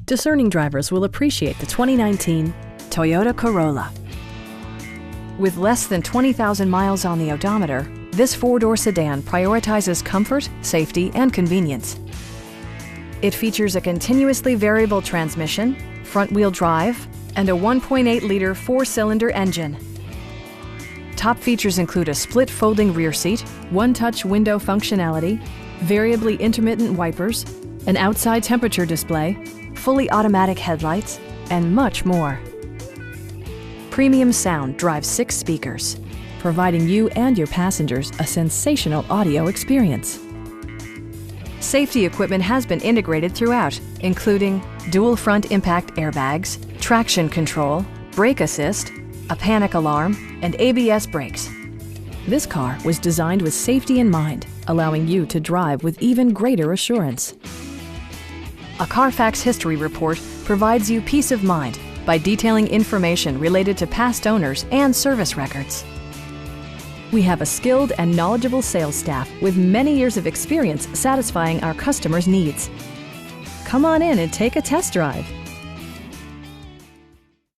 Discerning drivers will appreciate the 2019 Toyota Corolla. With less than 20,000 miles on the odometer, this four-door sedan prioritizes comfort, safety, and convenience. It features a continuously variable transmission, front-wheel drive, and a 1.8-liter four-cylinder engine. Top features include a split folding rear seat, one-touch window functionality, variably intermittent wipers, an outside temperature display, fully automatic headlights, and much more. Premium sound drives 6 speakers, providing you and your passengers a sensational audio experience. Safety equipment has been integrated throughout, including dual front impact airbags, traction control, brake assist, a panic alarm, and ABS brakes. This car was designed with safety in mind, allowing you to drive with even greater assurance. A Carfax history report provides you peace of mind by detailing information related to past owners and service records. We have a skilled and knowledgeable sales staff with many years of experience satisfying our customers' needs. Come on in and take a test drive.